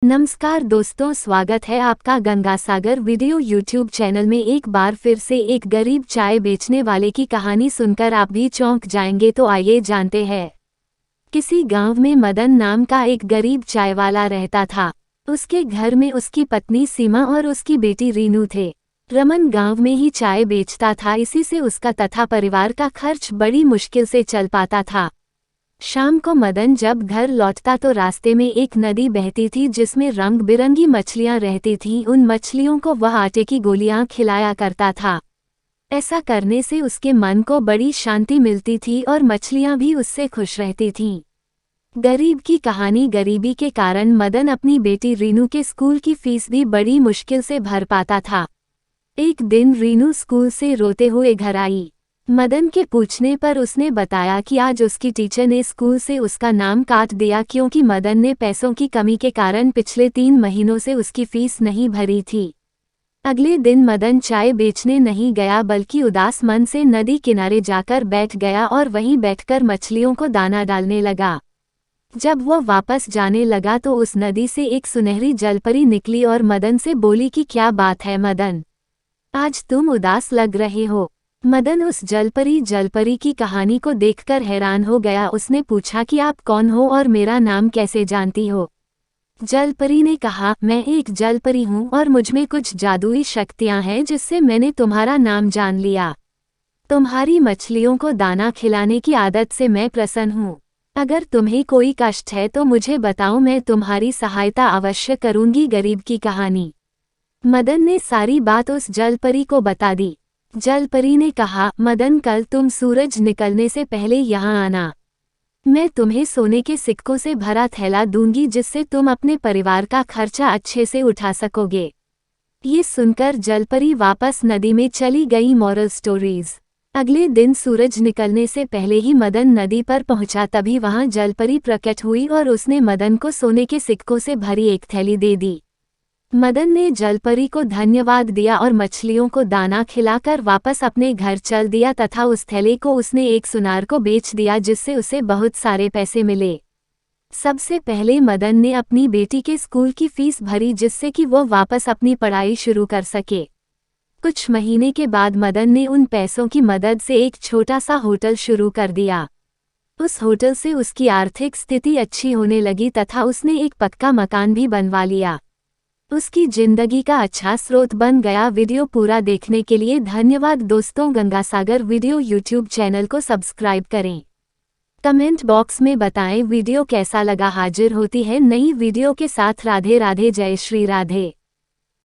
नमस्कार दोस्तों, स्वागत है आपका गंगासागर वीडियो यूट्यूब चैनल में। एक बार फिर से एक गरीब चाय बेचने वाले की कहानी सुनकर आप भी चौंक जाएंगे। तो आइए जानते हैं। किसी गांव में मदन नाम का एक गरीब चाय वाला रहता था। उसके घर में उसकी पत्नी सीमा और उसकी बेटी रीनू थे। रमन गांव में ही चाय बेचता था, इसी से उसका तथा परिवार का खर्च बड़ी मुश्किल से चल पाता था। शाम को मदन जब घर लौटता तो रास्ते में एक नदी बहती थी जिसमें रंग बिरंगी मछलियां रहती थीं। उन मछलियों को वह आटे की गोलियां खिलाया करता था। ऐसा करने से उसके मन को बड़ी शांति मिलती थी और मछलियां भी उससे खुश रहती थीं। गरीब की कहानी। गरीबी के कारण मदन अपनी बेटी रीनू के स्कूल की फीस भी बड़ी मुश्किल से भर पाता था। एक दिन रीनू स्कूल से रोते हुए घर आई। मदन के पूछने पर उसने बताया कि आज उसकी टीचर ने स्कूल से उसका नाम काट दिया क्योंकि मदन ने पैसों की कमी के कारण पिछले 3 महीनों से उसकी फीस नहीं भरी थी। अगले दिन मदन चाय बेचने नहीं गया बल्कि उदास मन से नदी किनारे जाकर बैठ गया और वहीं बैठकर मछलियों को दाना डालने लगा। जब वह वापस जाने लगा तो उस नदी से एक सुनहरी जलपरी निकली और मदन से बोली कि क्या बात है मदन, आज तुम उदास लग रहे हो। मदन उस जलपरी की कहानी को देखकर हैरान हो गया। उसने पूछा कि आप कौन हो और मेरा नाम कैसे जानती हो। जलपरी ने कहा, मैं एक जलपरी हूँ और मुझमें कुछ जादुई शक्तियाँ हैं जिससे मैंने तुम्हारा नाम जान लिया। तुम्हारी मछलियों को दाना खिलाने की आदत से मैं प्रसन्न हूँ। अगर तुम्हें कोई कष्ट है तो मुझे बताओ, मैं तुम्हारी सहायता अवश्य करूँगी। गरीब की कहानी। मदन ने सारी बात उस जलपरी को बता दी। जलपरी ने कहा, मदन कल तुम सूरज निकलने से पहले यहाँ आना। मैं तुम्हें सोने के सिक्कों से भरा थैला दूंगी जिससे तुम अपने परिवार का खर्चा अच्छे से उठा सकोगे। ये सुनकर जलपरी वापस नदी में चली गई। Moral stories. अगले दिन सूरज निकलने से पहले ही मदन नदी पर पहुंचा, तभी वहां जलपरी प्रकट हुई और उसने मदन को सोने के सिक्कों से भरी एक थैली दे दी। मदन ने जलपरी को धन्यवाद दिया और मछलियों को दाना खिलाकर वापस अपने घर चल दिया तथा उस थैले को उसने एक सुनार को बेच दिया जिससे उसे बहुत सारे पैसे मिले। सबसे पहले मदन ने अपनी बेटी के स्कूल की फीस भरी जिससे कि वो वापस अपनी पढ़ाई शुरू कर सके। कुछ महीने के बाद मदन ने उन पैसों की मदद से एक छोटा सा होटल शुरू कर दिया। उस होटल से उसकी आर्थिक स्थिति अच्छी होने लगी तथा उसने एक पक्का मकान भी बनवा लिया। उसकी जिंदगी का अच्छा स्रोत बन गया। वीडियो पूरा देखने के लिए धन्यवाद दोस्तों। गंगासागर वीडियो यूट्यूब चैनल को सब्सक्राइब करें। कमेंट बॉक्स में बताएं वीडियो कैसा लगा। हाजिर होती है नई वीडियो के साथ। राधे राधे, जय श्री राधे।